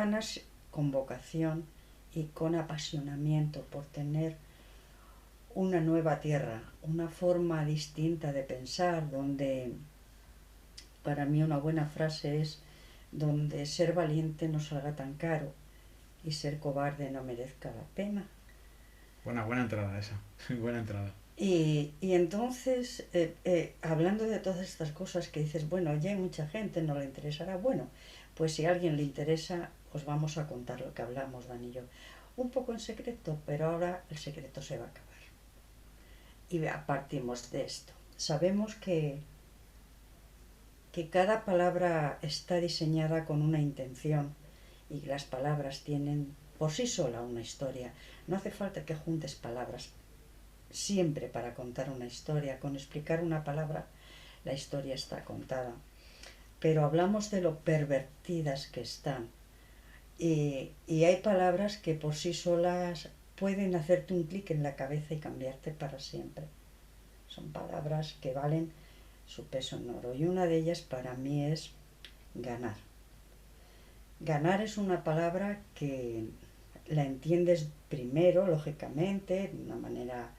ganas con vocación y con apasionamiento por tener una nueva tierra, una forma distinta de pensar, donde para mí una buena frase es donde ser valiente no salga tan caro y ser cobarde no merezca la pena. Buena entrada esa. Buena entrada. Y entonces, hablando de todas estas cosas que dices, bueno, ya hay mucha gente, no le interesará. Bueno, pues si a alguien le interesa, os vamos a contar lo que hablamos, Dan y yo. Un poco en secreto, pero ahora el secreto se va a acabar. Y partimos de esto. Sabemos que cada palabra está diseñada con una intención y que las palabras tienen por sí sola una historia. No hace falta que juntes palabras siempre para contar una historia. Con explicar una palabra, la historia está contada. Pero hablamos de lo pervertidas que están. Y hay palabras que por sí solas pueden hacerte un clic en la cabeza y cambiarte para siempre. Son palabras que valen su peso en oro. Y una de ellas para mí es ganar. Ganar es una palabra que la entiendes primero, lógicamente, de una manera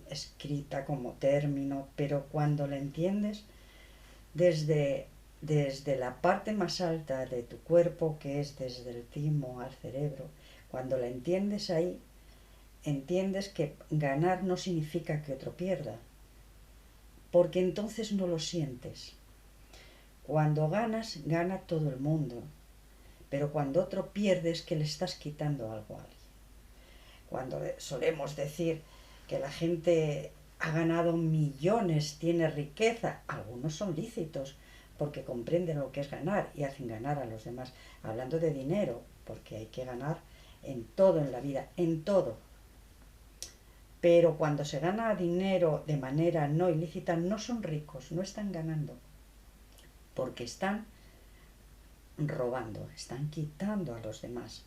escrita como término, pero cuando la entiendes desde la parte más alta de tu cuerpo, que es desde el timo al cerebro, cuando la entiendes ahí, entiendes que ganar no significa que otro pierda, porque entonces no lo sientes. Cuando ganas, gana todo el mundo, pero cuando otro pierde es que le estás quitando algo a alguien. Cuando solemos decir que la gente ha ganado millones, tiene riqueza, algunos son lícitos porque comprenden lo que es ganar y hacen ganar a los demás. Hablando de dinero, porque hay que ganar en todo en la vida, en todo. Pero cuando se gana dinero de manera no ilícita, no son ricos, no están ganando, porque están robando, están quitando a los demás.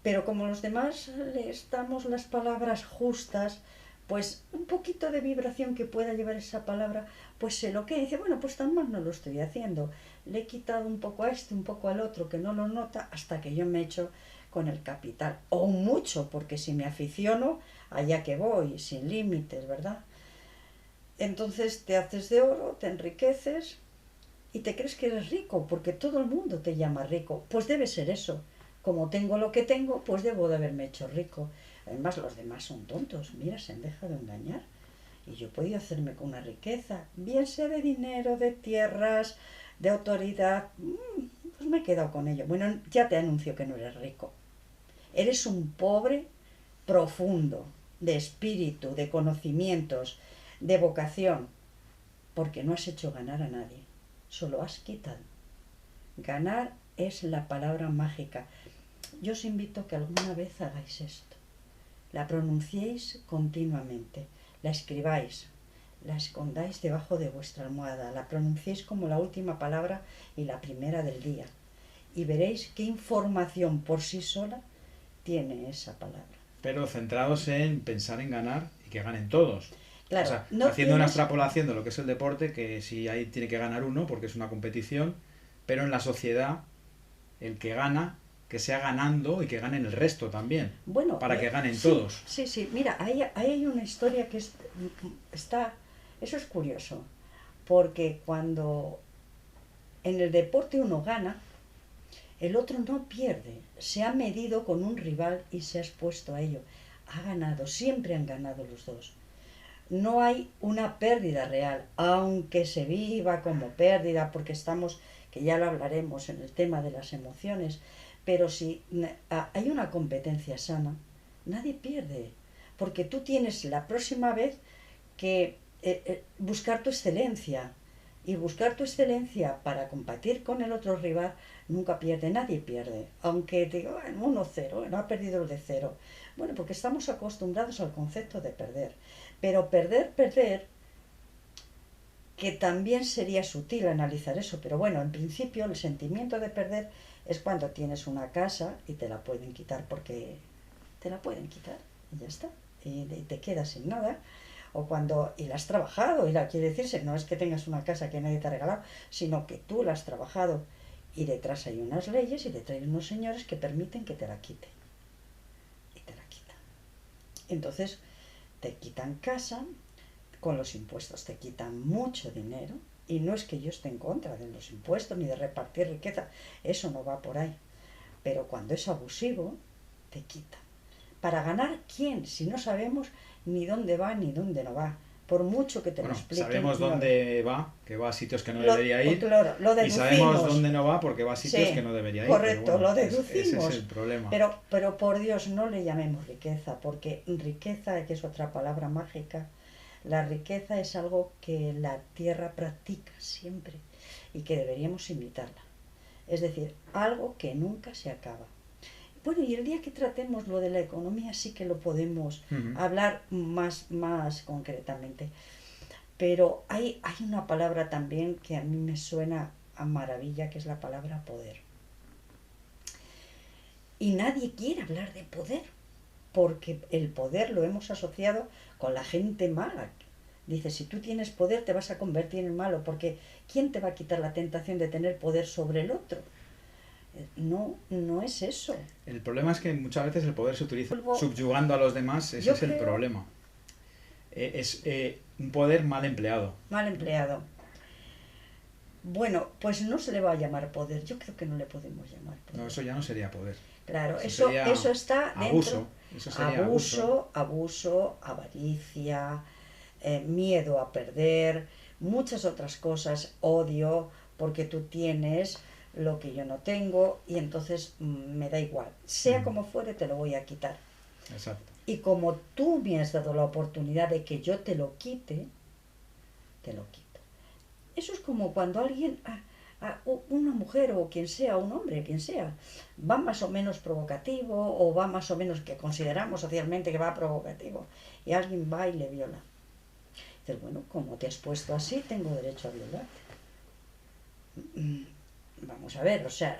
Pero como los demás les damos las palabras justas, pues un poquito de vibración que pueda llevar esa palabra, pues se lo que dice, bueno, pues tan mal no lo estoy haciendo. Le he quitado un poco a este, un poco al otro, que no lo nota, hasta que yo me echo con el capital. O mucho, porque si me aficiono, allá que voy, sin límites, ¿verdad? Entonces te haces de oro, te enriqueces y te crees que eres rico, porque todo el mundo te llama rico. Pues debe ser eso. Como tengo lo que tengo, pues debo de haberme hecho rico. Además, los demás son tontos. Mira, se han dejado engañar. Y yo he podido hacerme con una riqueza, bien sea de dinero, de tierras, de autoridad. Pues me he quedado con ello. Bueno, ya te anuncio que no eres rico. Eres un pobre profundo, de espíritu, de conocimientos, de vocación, porque no has hecho ganar a nadie. Solo has quitado. Ganar es la palabra mágica. Yo os invito a que alguna vez hagáis esto. La pronunciéis continuamente, la escribáis, la escondáis debajo de vuestra almohada, la pronunciéis como la última palabra y la primera del día. Y veréis qué información por sí sola tiene esa palabra. Pero centrados en pensar en ganar y que ganen todos. O Claro, sea, no haciendo una tienes... extrapolación de lo que es el deporte, que si ahí tiene que ganar uno porque es una competición, pero en la sociedad el que gana, que sea ganando y que ganen el resto también, Bueno, para que ganen sí, todos. sí, sí. Mira, ahí hay una historia que está... Eso es curioso, porque cuando en el deporte uno gana, el otro no pierde, se ha medido con un rival y se ha expuesto a ello. Ha ganado, siempre han ganado los dos. No hay una pérdida real, aunque se viva como pérdida, porque estamos, que ya lo hablaremos en el tema de las emociones, pero si hay una competencia sana, nadie pierde, porque tú tienes la próxima vez que buscar tu excelencia, y buscar tu excelencia para competir con el otro rival nunca pierde, nadie pierde. Aunque digo, bueno, 1-0, no ha perdido el de 0. Bueno, porque estamos acostumbrados al concepto de perder. Pero perder, que también sería sutil analizar eso, pero bueno, en principio el sentimiento de perder es cuando tienes una casa y te la pueden quitar porque te la pueden quitar y ya está. Y te quedas sin nada. O cuando, y la has trabajado, y la quiere decirse, no es que tengas una casa que nadie te ha regalado, sino que tú la has trabajado Y detrás hay unas leyes y detrás hay unos señores que permiten que te la quiten. Y te la quitan. Entonces, te quitan casa, con los impuestos te quitan mucho dinero. Y no es que yo esté en contra de los impuestos ni de repartir riqueza, eso no va por ahí. Pero cuando es abusivo, te quita. ¿Para ganar quién? Si no sabemos ni dónde va ni dónde no va. Por mucho que te lo expliquen. Sabemos no. dónde va, que va a sitios que no Lo- debería ir. claro, lo Y sabemos deducimos. dónde no va porque va a sitios Sí, que no debería ir. correcto, Pero bueno, lo deducimos. ese es el problema. Pero por Dios, no le llamemos riqueza, porque riqueza, que es otra palabra mágica, la riqueza es algo que la tierra practica siempre y que deberíamos imitarla. Es decir, algo que nunca se acaba. Bueno, y el día que tratemos lo de la economía sí que lo podemos hablar más concretamente. Pero hay una palabra también que a mí me suena a maravilla, que es la palabra poder. Y nadie quiere hablar de poder, porque el poder lo hemos asociado con la gente mala. Dice, si tú tienes poder te vas a convertir en malo, porque ¿quién te va a quitar la tentación de tener poder sobre el otro? No, no es eso. El problema es que muchas veces el poder se utiliza subyugando a los demás, ese es el problema. Es un poder mal empleado. Mal empleado. Bueno, pues no se le va a llamar poder, yo creo que no le podemos llamar poder. No, eso ya no sería poder. Claro, eso está dentro. Abuso. Eso sería abuso, avaricia, miedo a perder, muchas otras cosas, odio, porque tú tienes lo que yo no tengo y entonces me da igual. Sea como fuere, te lo voy a quitar. Exacto. Y como tú me has dado la oportunidad de que yo te lo quite, te lo quito. Eso es como cuando alguien, una mujer o quien sea, un hombre, quien sea, va más o menos provocativo o va más o menos que consideramos socialmente que va provocativo y alguien va y le viola. Dices, bueno, como te has puesto así, tengo derecho a violarte. Vamos a ver, o sea,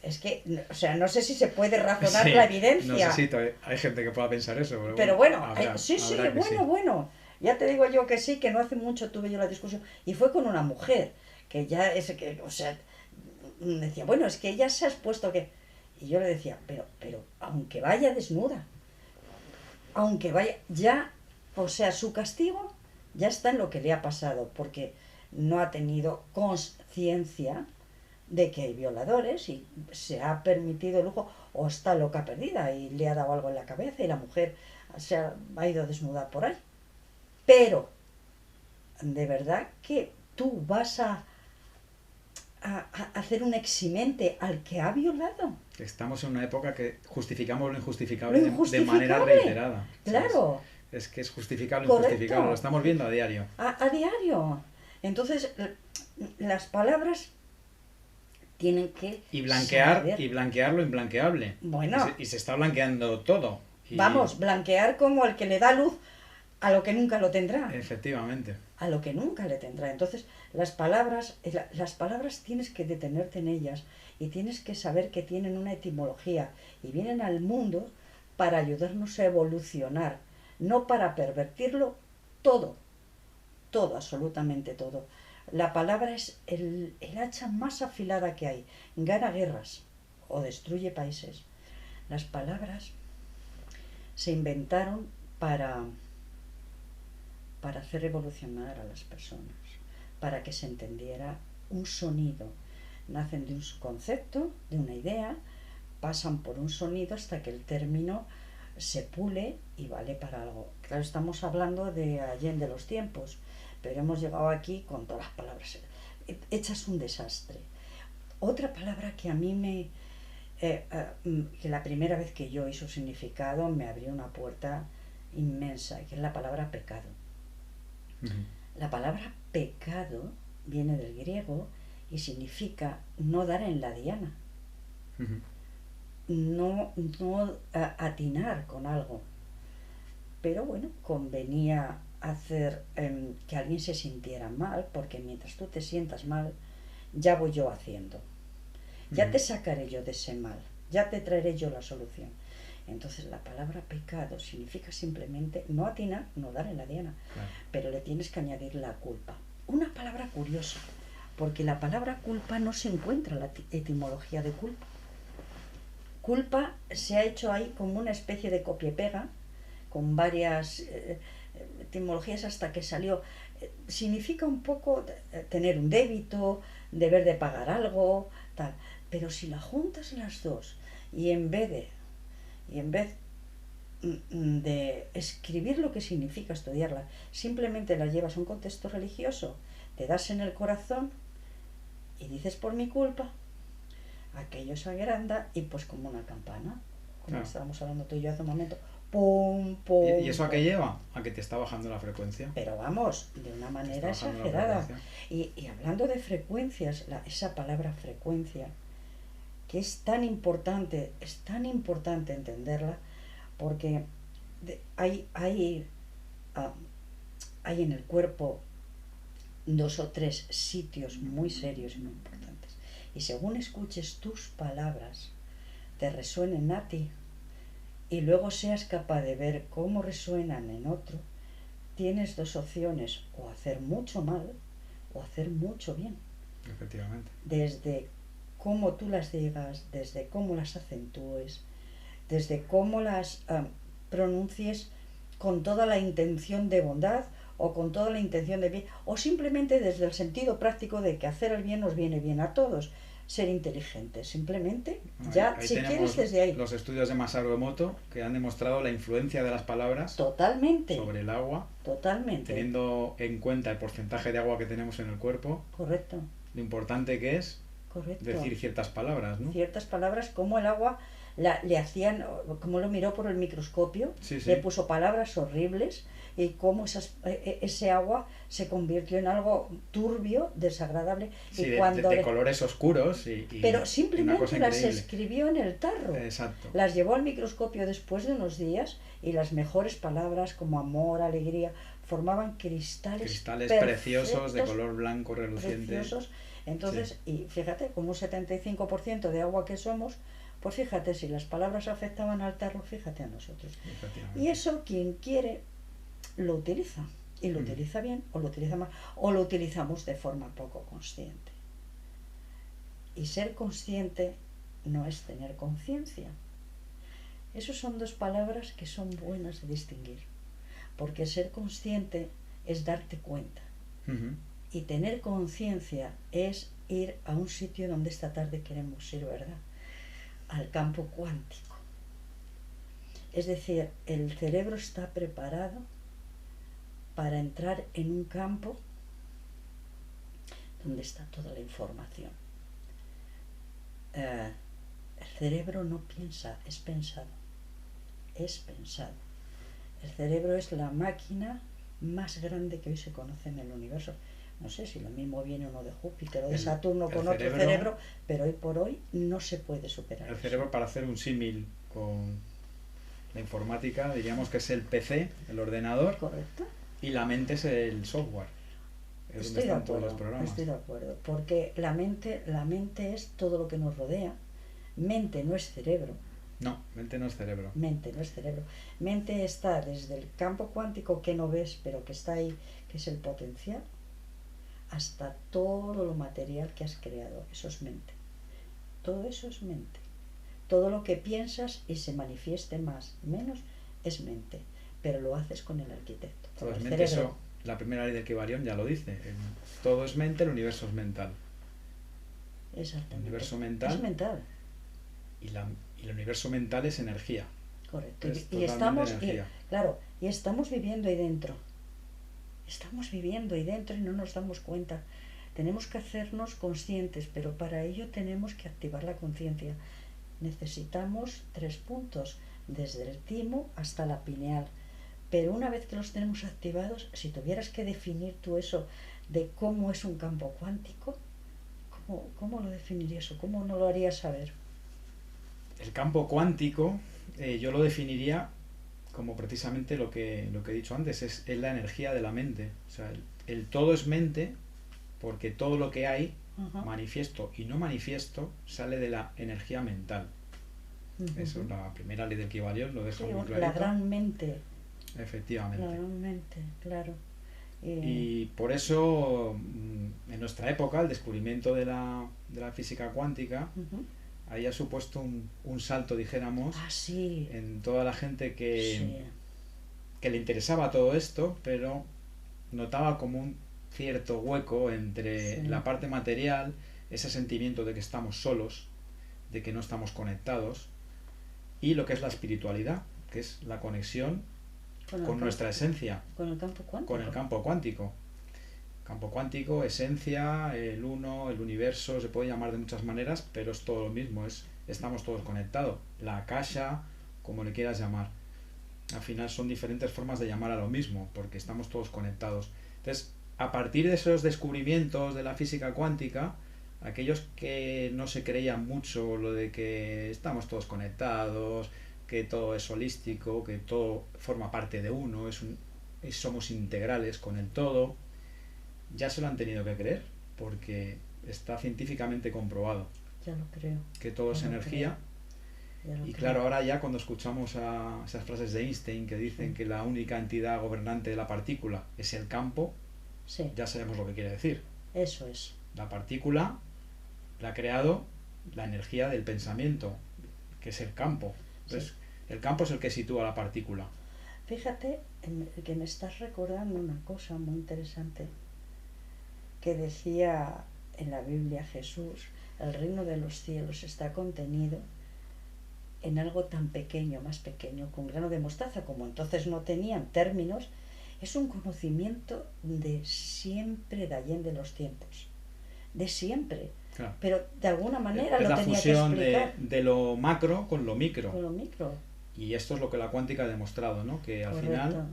es que, o sea, no sé si se puede razonar la evidencia. No sé si hay gente que pueda pensar eso. Pero bueno, sí, bueno. Ya te digo yo que sí, que no hace mucho tuve yo la discusión. Y fue con una mujer, que ya es que, o sea, decía, bueno, es que ella se ha expuesto que... Y yo le decía, pero, aunque vaya desnuda, aunque vaya, ya, o sea, su castigo ya está en lo que le ha pasado, porque no ha tenido conciencia de que hay violadores y se ha permitido el lujo, o está loca perdida y le ha dado algo en la cabeza y la mujer se ha ido desnuda por ahí. Pero, de verdad que tú vas a hacer un eximente al que ha violado. Estamos en una época que justificamos lo injustificable, de manera reiterada. Claro. Es que es justificable lo injustificable, lo estamos viendo a diario. A diario. Entonces, las palabras tienen que y blanquear lo imblanqueable. Bueno. Y se está blanqueando todo. Vamos, blanquear como el que le da luz a lo que nunca lo tendrá. Efectivamente. A lo que nunca le tendrá. Entonces, las palabras tienes que detenerte en ellas y tienes que saber que tienen una etimología y vienen al mundo para ayudarnos a evolucionar, no para pervertirlo todo, absolutamente todo. La palabra es el hacha más afilada que hay. Gana guerras o destruye países. Las palabras se inventaron para hacer evolucionar a las personas, para que se entendiera un sonido. Nacen de un concepto, de una idea, pasan por un sonido hasta que el término se pule y vale para algo. Claro, estamos hablando de allende los tiempos, pero hemos llegado aquí con todas las palabras hechas un desastre. Otra palabra que a mí que la primera vez que yo oí su significado me abrió una puerta inmensa, que es la palabra pecado. La palabra pecado viene del griego y significa no dar en la diana, no atinar con algo. Pero bueno, convenía hacer que alguien se sintiera mal, porque mientras tú te sientas mal, ya voy yo haciendo. Ya te sacaré yo de ese mal, ya te traeré yo la solución. Entonces la palabra pecado significa simplemente no atinar, no dar en la diana, claro. Pero le tienes que añadir la culpa. Una palabra curiosa. porque la palabra culpa no se encuentra en la etimología de culpa. Culpa se ha hecho ahí como una especie de copia y pega, con varias etimologías hasta que salió. Significa un poco tener un débito, deber de pagar algo, tal. Pero si la juntas las dos y en vez de escribir lo que significa estudiarla, simplemente la llevas a un contexto religioso, te das en el corazón y dices por mi culpa, aquello se agranda y pues como una campana, como estábamos hablando tú y yo hace un momento, pum, pum. ¿Y eso a qué lleva? A que te está bajando la frecuencia. Pero vamos, de una manera exagerada. Y hablando de frecuencias, esa palabra frecuencia, que es tan importante entenderla, porque hay en el cuerpo 2 o 3 sitios muy serios y muy importantes. Y según escuches tus palabras, te resuenen a ti, y luego seas capaz de ver cómo resuenan en otro, tienes 2 opciones: o hacer mucho mal o hacer mucho bien. Efectivamente. Desde cómo tú las digas, desde cómo las acentúes, desde cómo las pronuncies con toda la intención de bondad o con toda la intención de bien, o simplemente desde el sentido práctico de que hacer el bien nos viene bien a todos. Ser inteligente, simplemente, ahí si quieres, desde ahí. Los estudios de Masaru Emoto, que han demostrado la influencia de las palabras totalmente sobre el agua, totalmente, teniendo en cuenta el porcentaje de agua que tenemos en el cuerpo. Correcto. Lo importante que es decir ciertas palabras, ¿no? Ciertas palabras, como el agua le hacían, como lo miró por el microscopio, sí. Le puso palabras horribles, y cómo ese agua se convirtió en algo turbio, desagradable. Sí, y cuando de colores oscuros pero simplemente las increíble. escribió en el tarro. Exacto. Las llevó al microscopio después de unos días, y las mejores palabras como amor, alegría, formaban cristales preciosos de color blanco reluciente. Preciosos. Entonces, y fíjate, con un 75% de agua que somos, pues fíjate, si las palabras afectaban al tarro, fíjate a nosotros. Y eso, quien quiere, lo utiliza. Y lo utiliza bien, o lo utiliza mal, o lo utilizamos de forma poco consciente. Y ser consciente no es tener conciencia. Esas son 2 palabras que son buenas de distinguir. Porque ser consciente es darte cuenta. Y tener conciencia es ir a un sitio donde esta tarde queremos ir, ¿verdad? Al campo cuántico. Es decir, el cerebro está preparado para entrar en un campo donde está toda la información. El cerebro no piensa, es pensado. Es pensado. El cerebro es la máquina más grande que hoy se conoce en el universo. No sé si lo mismo viene uno de Júpiter o de Saturno con otro cerebro, pero hoy por hoy no se puede superar. El cerebro, para hacer un símil con la informática, diríamos que es el PC, el ordenador. Correcto. Y la mente es el software. Es donde están todos los programas. Estoy de acuerdo, porque la mente es todo lo que nos rodea. Mente no es cerebro. No, mente no es cerebro. Mente no es cerebro. Mente está desde el campo cuántico que no ves, pero que está ahí, que es el potencial, hasta todo lo material que has creado. Eso es mente. Todo eso es mente. Todo lo que piensas y se manifieste más, menos, es mente. Pero lo haces con el arquitecto. Todo es mente. Eso, la primera ley del Kybalión ya lo dice. Todo es mente, el universo es mental. Exactamente. El universo mental. Es mental. Y el universo mental es energía. Correcto. Y estamos, y estamos viviendo ahí dentro. Estamos viviendo ahí dentro y no nos damos cuenta. Tenemos que hacernos conscientes, pero para ello tenemos que activar la conciencia. Necesitamos 3 puntos, desde el timo hasta la pineal. Pero una vez que los tenemos activados, si tuvieras que definir tú eso de cómo es un campo cuántico, ¿cómo lo definirías o cómo no lo harías saber? El campo cuántico, yo lo definiría como precisamente lo que he dicho antes, es la energía de la mente. O sea, el todo es mente, porque todo lo que hay, manifiesto y no manifiesto, sale de la energía mental. Eso es la primera ley del Kybalión, lo deja muy clarito. La gran mente. Efectivamente. La gran mente, claro. Y por eso, en nuestra época, el descubrimiento de la física cuántica Ujú. ahí ha supuesto un salto, dijéramos, Ah, sí, en toda la gente sí, que le interesaba todo esto, pero notaba como un cierto hueco entre sí. la parte material, ese sentimiento de que estamos solos, de que no estamos conectados, y lo que es la espiritualidad, que es la conexión Con el con nuestra campo, esencia, con el campo con el cuántico. campo cuántico. Campo cuántico, esencia, el uno, el universo, se puede llamar de muchas maneras, pero es todo lo mismo, estamos todos conectados. La akasha, como le quieras llamar. Al final son diferentes formas de llamar a lo mismo, porque estamos todos conectados. Entonces, a partir de esos descubrimientos de la física cuántica, aquellos que no se creían mucho lo de que estamos todos conectados, que todo es holístico, que todo forma parte de uno, somos integrales con el todo, ya se lo han tenido que creer, porque está científicamente comprobado Ya lo creo, que todo ya es lo creo, energía. ya lo Y creo. claro, ahora ya cuando escuchamos a esas frases de Einstein que dicen Sí, que la única entidad gobernante de la partícula es el campo, sí, ya sabemos lo que quiere decir. eso es. La partícula la ha creado la energía del pensamiento, que es el campo. Sí. Entonces, el campo es el que sitúa la partícula. Fíjate que me estás recordando una cosa muy interesante que decía en la Biblia Jesús: el reino de los cielos está contenido en algo tan pequeño, más pequeño, que un grano de mostaza. Como entonces no tenían términos, es un conocimiento de siempre, de allende los tiempos, de siempre. Claro. Pero de alguna manera Es lo la tenía que fusión explicar de lo macro con lo micro. con lo micro. Y esto es lo que la cuántica ha demostrado, ¿no? Que al Correcto. final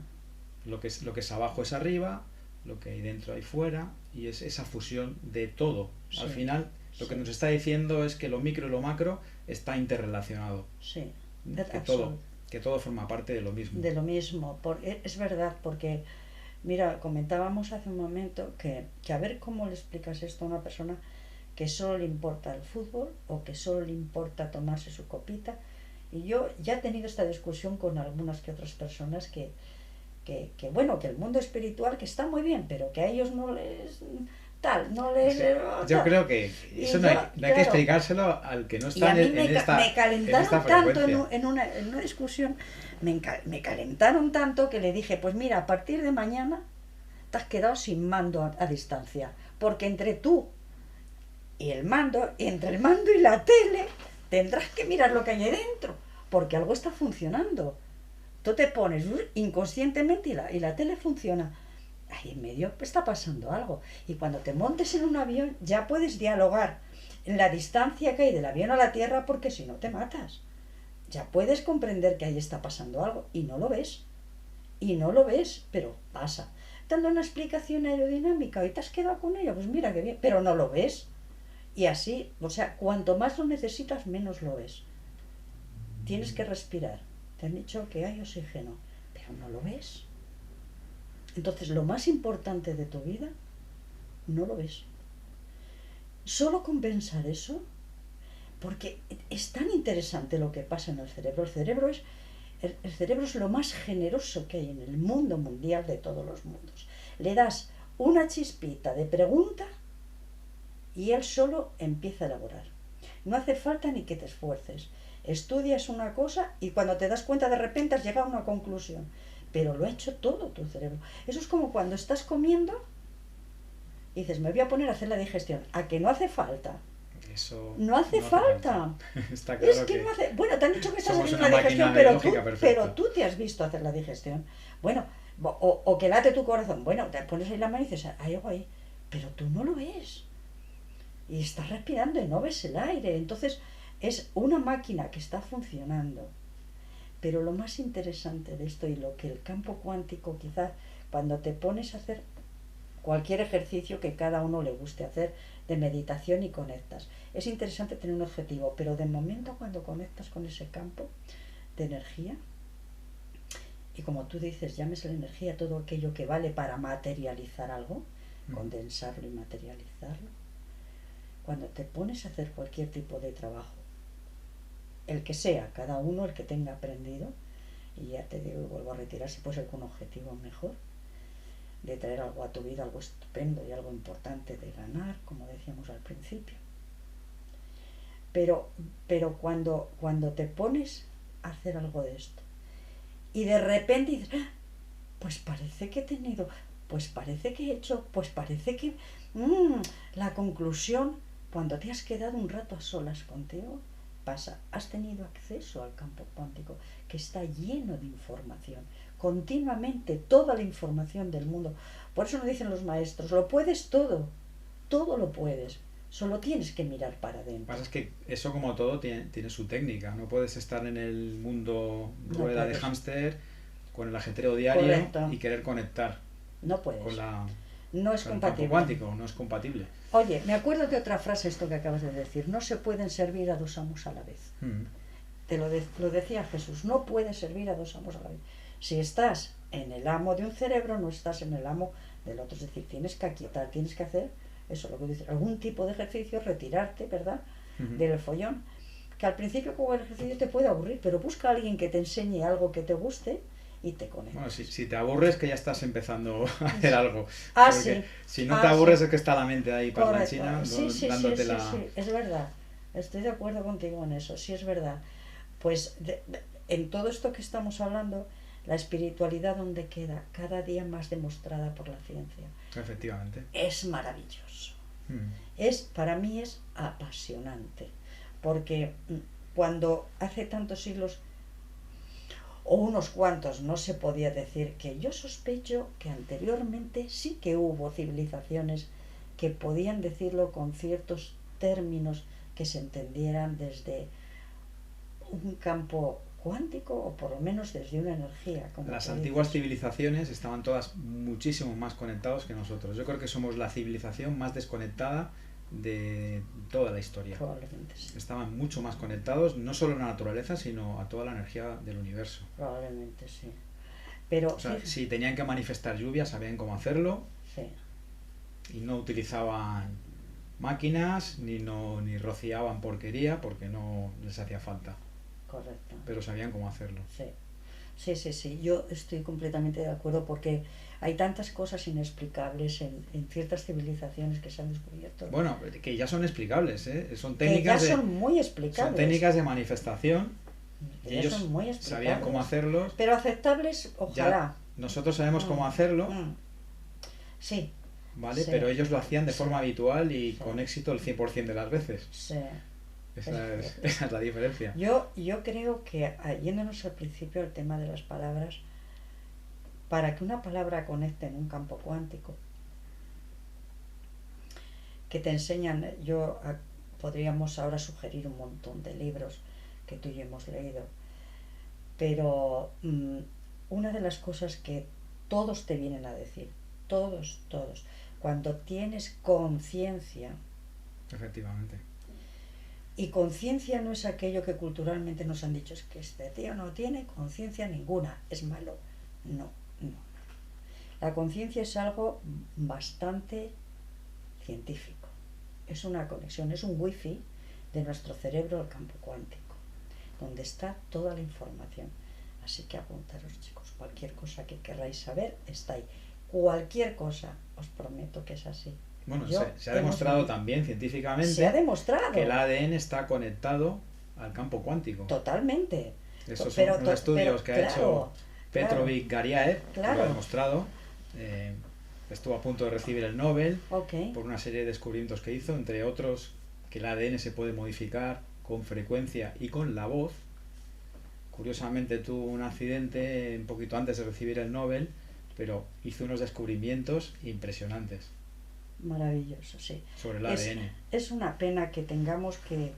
lo que es abajo es arriba, lo que hay dentro hay fuera, y es esa fusión de todo. Sí, Al final, lo que sí, nos está diciendo es que lo micro y lo macro está interrelacionado, sí. que todo, que todo forma parte de lo mismo. De lo mismo. Es verdad, porque, mira, comentábamos hace un momento que a ver cómo le explicas esto a una persona que solo le importa el fútbol o que solo le importa tomarse su copita. Y yo ya he tenido esta discusión con algunas que otras personas bueno, que el mundo espiritual que está muy bien, pero que a ellos no les tal, no les Yo tal. creo que eso Y yo, no hay que claro, explicárselo al que no y está a mí en me esta calentaron tanto frecuencia. en una discusión, me calentaron tanto que le dije: pues mira, a partir de mañana te has quedado sin mando a distancia, porque entre tú y el mando, entre el mando y la tele, tendrás que mirar lo que hay dentro, porque algo está funcionando. Tú te pones inconscientemente y la tele funciona. Ahí en medio está pasando algo. Y cuando te montes en un avión ya puedes dialogar en la distancia que hay del avión a la tierra, porque si no te matas. Ya puedes comprender que ahí está pasando algo y no lo ves. Y no lo ves, pero pasa. Dando una explicación aerodinámica y te has quedado con ella, pues mira qué bien, pero no lo ves. Y así, o sea, cuanto más lo necesitas, menos lo ves. Tienes que respirar. Te han dicho que hay oxígeno, pero no lo ves. Entonces, lo más importante de tu vida, no lo ves. Solo con pensar eso, porque es tan interesante lo que pasa en el cerebro. El cerebro es lo más generoso que hay en el mundo mundial, de todos los mundos. Le das una chispita de pregunta y él solo empieza a elaborar. No hace falta ni que te esfuerces. Estudias una cosa y cuando te das cuenta de repente has llegado a una conclusión. Pero lo ha hecho todo tu cerebro. Eso es como cuando estás comiendo y dices: me voy a poner a hacer la digestión. ¿A que no hace falta? Eso No hace falta. Está Es claro que no hace. Bueno, te han dicho que estás somos haciendo una la digestión, máquina de lógica perfecta. pero tú te has visto hacer la digestión. Bueno, o que late tu corazón. Bueno, te pones ahí la mano y dices: hay algo ahí. Pero tú no lo ves. Y estás respirando y no ves el aire. Entonces es una máquina que está funcionando. Pero lo más interesante de esto, y lo que el campo cuántico, quizás cuando te pones a hacer cualquier ejercicio que cada uno le guste hacer, de meditación, y conectas, es interesante tener un objetivo, pero de momento cuando conectas con ese campo de energía, y como tú dices, llames la energía todo aquello que vale para materializar algo, condensarlo y materializarlo, cuando te pones a hacer cualquier tipo de trabajo, el que sea, cada uno el que tenga aprendido, y ya te digo y vuelvo a retirar, si puede ser con un objetivo mejor, de traer algo a tu vida, algo estupendo y algo importante de ganar, como decíamos al principio. Pero cuando te pones a hacer algo de esto y de repente dices, ¡ah! Pues parece que he tenido, pues parece que he hecho, pues parece que... la conclusión, cuando te has quedado un rato a solas contigo, pasa, has tenido acceso al campo cuántico, que está lleno de información, continuamente, toda la información del mundo. Por eso nos dicen los maestros, lo puedes todo, todo lo puedes, solo tienes que mirar para Lo que adentro. pasa es que eso, como todo, tiene su técnica. No puedes estar en el mundo No rueda de puedes. hámster con el ajetreo diario Correcto. y querer conectar No puedes. con No es con el campo compatible. cuántico. No es compatible. Oye, me acuerdo de otra frase, esto que acabas de decir, no se pueden servir a dos amos a la vez. Lo decía Jesús, no puedes servir a dos amos a la vez. Si estás en el amo de un cerebro, no estás en el amo del otro. Es decir, tienes que aquietar, tienes que hacer eso, lo que dices, algún tipo de ejercicio, retirarte, ¿verdad? Del follón. Que al principio con el ejercicio te puede aburrir, pero busca a alguien que te enseñe algo que te guste y te conectas. Bueno, si te aburres, que ya estás empezando a hacer algo. Sí. Si no te aburres, es que está la mente ahí parlanchina, sí, dándote sí, es verdad. Estoy de acuerdo contigo en eso, sí es verdad. Pues en todo esto que estamos hablando, la espiritualidad donde queda cada día más demostrada por la ciencia. Efectivamente. Es maravilloso. Para mí es apasionante. Porque cuando hace tantos siglos o unos cuantos no se podía decir, que yo sospecho que anteriormente sí que hubo civilizaciones que podían decirlo con ciertos términos que se entendieran desde un campo cuántico o por lo menos desde una energía. Como las antiguas civilizaciones estaban todas muchísimo más conectados que nosotros. Yo creo que somos la civilización más desconectada de toda la historia. Probablemente sí. Estaban mucho más conectados, no solo a la naturaleza, sino a toda la energía del universo. Probablemente sí. Pero, o sea, si tenían que manifestar lluvia, sabían cómo hacerlo. Sí. Y no utilizaban máquinas, ni rociaban porquería, porque no les hacía falta. Correcto. Pero sabían cómo hacerlo. Sí. Yo estoy completamente de acuerdo, porque hay tantas cosas inexplicables en ciertas civilizaciones que se han descubierto. Bueno, que ya son explicables, ¿eh? Son técnicas que ya son muy explicables. Son técnicas de manifestación. Y ellos son muy sabían cómo hacerlos. Pero aceptables, ojalá. Ya nosotros sabemos cómo hacerlo. Sí. ¿Vale? Pero ellos lo hacían de forma habitual y con éxito el 100% de las veces. Sí. Esa es la diferencia. Yo creo que, yéndonos al principio al tema de las palabras, para que una palabra conecte en un campo cuántico, que te enseñan, podríamos ahora sugerir un montón de libros que tú y yo hemos leído, pero una de las cosas que todos te vienen a decir, todos, cuando tienes conciencia. Efectivamente. Y conciencia no es aquello que culturalmente nos han dicho, es que este tío no tiene conciencia ninguna, es malo. No. La conciencia es algo bastante científico. Es una conexión, es un wifi de nuestro cerebro al campo cuántico, donde está toda la información. Así que apuntaros, chicos, cualquier cosa que queráis saber está ahí. Cualquier cosa, os prometo que es así. Bueno, se ha demostrado también científicamente que el ADN está conectado al campo cuántico. Totalmente. Esos son los estudios que ha hecho Petrovic Garyaev, que lo ha demostrado. Estuvo a punto de recibir el Nobel por una serie de descubrimientos que hizo, entre otros que el ADN se puede modificar con frecuencia y con la voz. Curiosamente tuvo un accidente un poquito antes de recibir el Nobel, pero hizo unos descubrimientos impresionantes. Maravilloso, sí. Sobre el ADN. Es una pena que tengamos que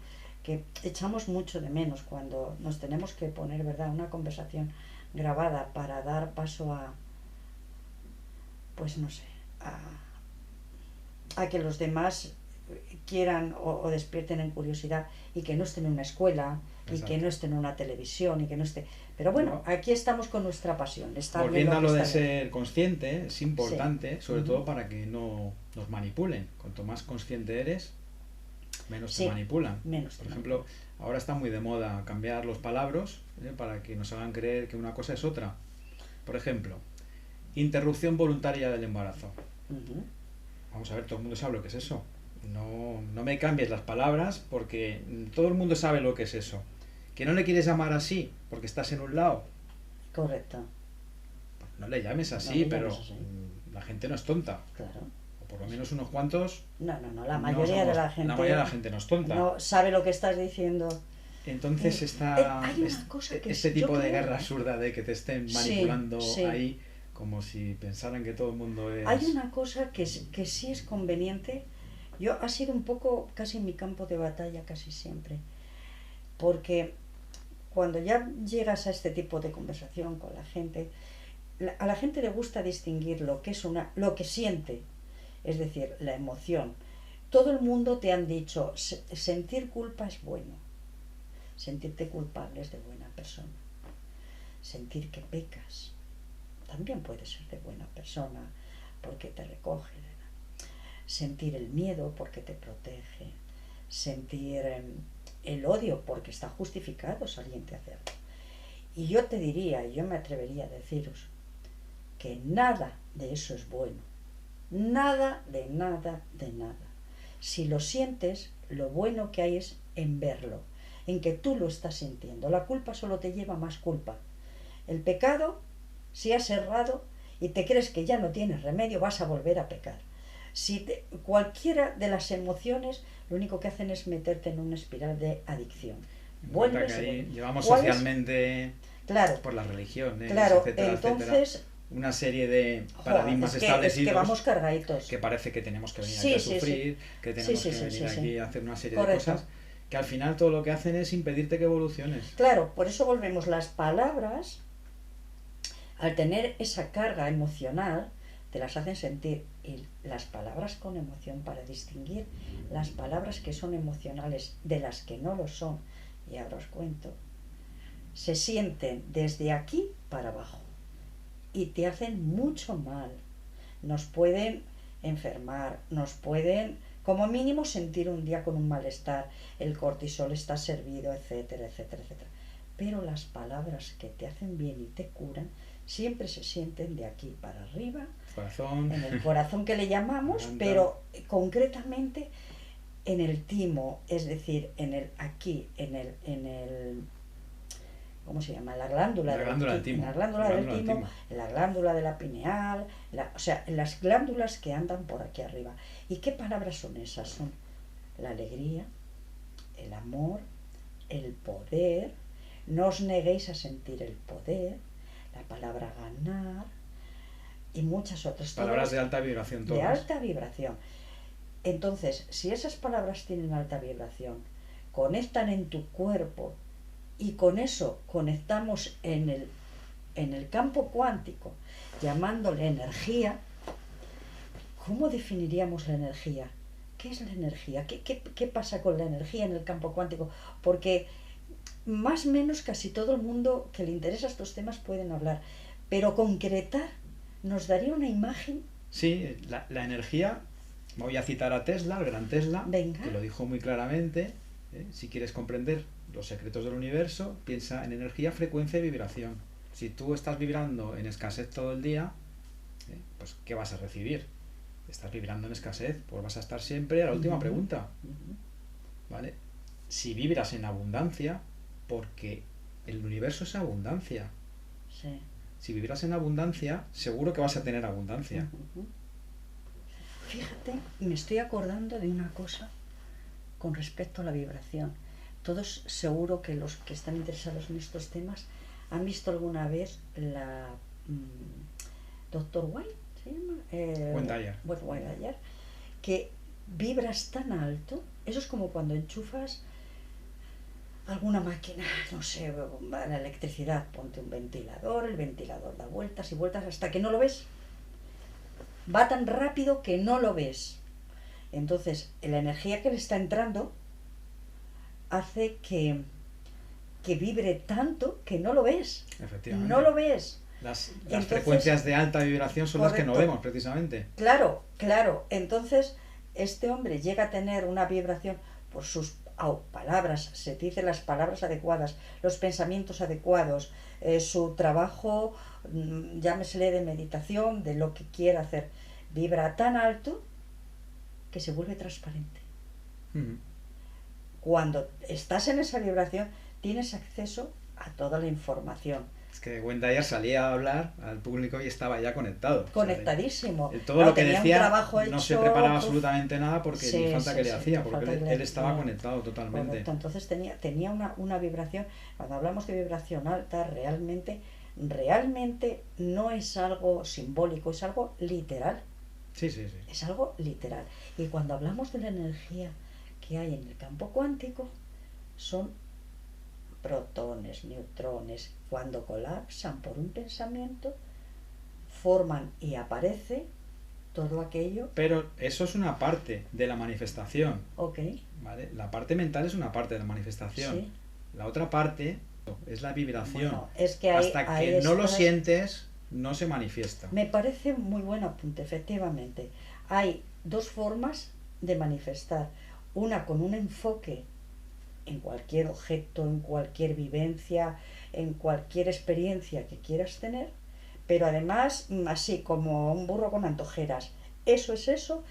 echamos mucho de menos cuando nos tenemos que poner, ¿verdad?, una conversación grabada para dar paso a, pues no sé, a que los demás quieran o despierten en curiosidad, y que no estén en una escuela. Exacto. Y que no estén en una televisión, y que no esté. Pero bueno, aquí estamos con nuestra pasión. Volviendo a lo de ser consciente, es importante, sobre todo para que no nos manipulen. Cuanto más consciente eres, menos te manipulan. Por ejemplo, ahora está muy de moda cambiar los palabras para que nos hagan creer que una cosa es otra. Por ejemplo, Interrupción voluntaria del embarazo. Ujú. Vamos a ver, todo el mundo sabe lo que es eso. No me cambies las palabras porque todo el mundo sabe lo que es eso. Que no le quieres llamar así porque estás en un lado, Correcto, no le llames no así, le pero llames así. La gente no es tonta. Claro. O por lo menos unos cuantos. La No mayoría somos- de la gente La mayoría de la gente no es tonta. no sabe lo que estás diciendo. Entonces Hay una cosa que este yo tipo de creo- guerra absurda de que te estén Sí, manipulando sí. ahí como si pensaran que todo el mundo es... Hay una cosa que sí es conveniente. Yo ha sido un poco casi mi campo de batalla casi siempre. Porque cuando ya llegas a este tipo de conversación con la gente, a la gente le gusta distinguir lo que es lo que siente, es decir, la emoción. Todo el mundo te han dicho, sentir culpa es bueno, sentirte culpable es de buena persona, sentir que pecas también puede ser de buena persona porque te recoge, sentir el miedo porque te protege, sentir el odio porque está justificado si alguien te hace algo. Y yo te diría, y yo me atrevería a deciros, que nada de eso es bueno. Nada de nada de nada. Si lo sientes, lo bueno que hay es en verlo, en que tú lo estás sintiendo. La culpa solo te lleva más culpa. El pecado, si has errado y te crees que ya no tienes remedio, vas a volver a pecar. Cualquiera de las emociones lo único que hacen es meterte en una espiral de adicción. Vuelves que ahí llevamos ¿Cuál socialmente, claro, por la religión, claro, etcétera, entonces, etcétera, una serie de paradigmas establecidos es que vamos cargaditos. que parece que tenemos que venir Sí, aquí a sí, sufrir, que tenemos sí, que sí, venir sí, aquí sí. a hacer una serie Correcto. de cosas que al final todo lo que hacen es impedirte que evoluciones. Claro, por eso volvemos. Las palabras, al tener esa carga emocional, te las hacen sentir. Y las palabras con emoción, para distinguir las palabras que son emocionales de las que no lo son, y ahora os cuento, se sienten desde aquí para abajo y te hacen mucho mal. Nos pueden enfermar, nos pueden como mínimo sentir un día con un malestar, el cortisol está servido, etcétera, etcétera, etcétera. Pero las palabras que te hacen bien y te curan siempre se sienten de aquí para arriba, Corazón. en el corazón que le llamamos, pero concretamente en el timo, es decir, aquí, en el ¿cómo se llama? La glándula del timo. En la glándula del timo, en la glándula de la pineal, o sea, en las glándulas que andan por aquí arriba. ¿Y qué palabras son esas? Son la alegría, el amor, el poder. No os neguéis a sentir el poder, la palabra ganar y muchas otras. Palabras de alta vibración todas. De alta vibración. Entonces, si esas palabras tienen alta vibración, conectan en tu cuerpo y con eso conectamos en el campo cuántico, llamándole energía, ¿cómo definiríamos la energía? ¿Qué es la energía? ¿Qué pasa con la energía en el campo cuántico? Porque más o menos casi todo el mundo que le interesa estos temas pueden hablar, pero concretar nos daría una imagen. Sí, la energía, voy a citar a Tesla, el gran Tesla, Venga. que lo dijo muy claramente, si quieres comprender los secretos del universo, piensa en energía, frecuencia y vibración. Si tú estás vibrando en escasez todo el día, pues ¿qué vas a recibir? ¿Estás vibrando en escasez? Pues vas a estar siempre a la última pregunta. ¿Vale? Si vibras en abundancia, porque el universo es abundancia. Sí. Si vibras en abundancia, seguro que vas a tener abundancia. Fíjate, me estoy acordando de una cosa con respecto a la vibración. Todos seguro que los que están interesados en estos temas han visto alguna vez la Dr. White, ¿se llama? Wendell, que vibras tan alto. Eso es como cuando enchufas alguna máquina, no sé, la electricidad, ponte un ventilador, el ventilador da vueltas y vueltas hasta que no lo ves. Va tan rápido que no lo ves. Entonces, la energía que le está entrando hace que vibre tanto que no lo ves. Efectivamente. No lo ves. Las Entonces, frecuencias de alta vibración son correcto. las que no vemos, precisamente. Claro. Entonces, este hombre llega a tener una vibración por sus palabras, se dice las palabras adecuadas, los pensamientos adecuados, su trabajo, llámesele de meditación, de lo que quiera hacer, vibra tan alto que se vuelve transparente. Cuando estás en esa vibración, tienes acceso a toda la información. Es que Wayne Dyer salía a hablar al público y estaba ya conectado. Conectadísimo. O sea, todo lo que decía no se preparaba absolutamente nada porque ni falta que le hacía, porque él estaba no, conectado totalmente. Correcto. Entonces tenía una vibración. Cuando hablamos de vibración alta, realmente no es algo simbólico, es algo literal. Sí, sí, sí. Es algo literal. Y cuando hablamos de la energía que hay en el campo cuántico, son protones, neutrones, cuando colapsan por un pensamiento, forman y aparece todo aquello. Pero eso es una parte de la manifestación. Ok. ¿Vale? La parte mental es una parte de la manifestación. Sí. La otra parte es la vibración. Bueno, es que hasta que no lo sientes, no se manifiesta. Me parece muy buen apunte, efectivamente. Hay dos formas de manifestar. Una con un enfoque en cualquier objeto, en cualquier vivencia, en cualquier experiencia que quieras tener, pero además así como un burro con antojeras. Eso es eso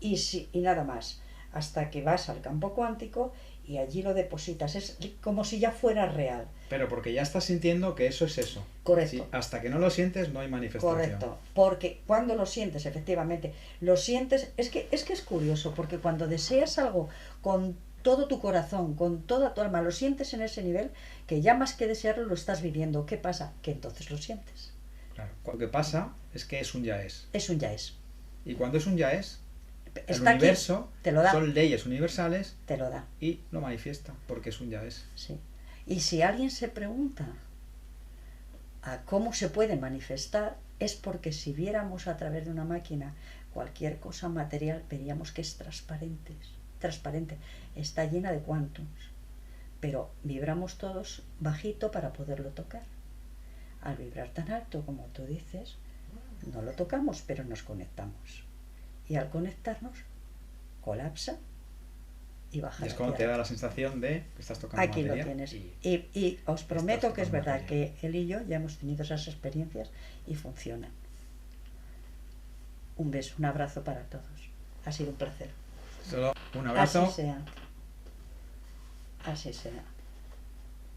y nada más. Hasta que vas al campo cuántico y allí lo depositas. Es como si ya fuera real. Pero porque ya estás sintiendo que eso es eso. Correcto. Sí, hasta que no lo sientes no hay manifestación. Correcto. Porque cuando lo sientes, efectivamente, lo sientes. Es que es curioso, porque cuando deseas algo con todo tu corazón, con toda tu alma, lo sientes en ese nivel que ya más que desearlo lo estás viviendo. ¿Qué pasa? Que entonces lo sientes. Claro. Lo que pasa es que es un ya es. Es un ya es. Y cuando es un ya es, el Está universo aquí, te lo da. Son leyes universales, te lo da. Y lo manifiesta, porque es un ya es. Sí. Y si alguien se pregunta a cómo se puede manifestar, es porque si viéramos a través de una máquina cualquier cosa material, veríamos que es transparente, está llena de quantums, pero vibramos todos bajito para poderlo tocar. Al vibrar tan alto como tú dices, no lo tocamos, pero nos conectamos. Y al conectarnos, colapsa y baja. Y es como te da la sensación de que estás tocando aquí materia. Lo tienes. Y os prometo que es verdad que él y yo ya hemos tenido esas experiencias y funcionan. Un beso, un abrazo para todos. Ha sido un placer. Solo un abrazo. Así sea. Así sea.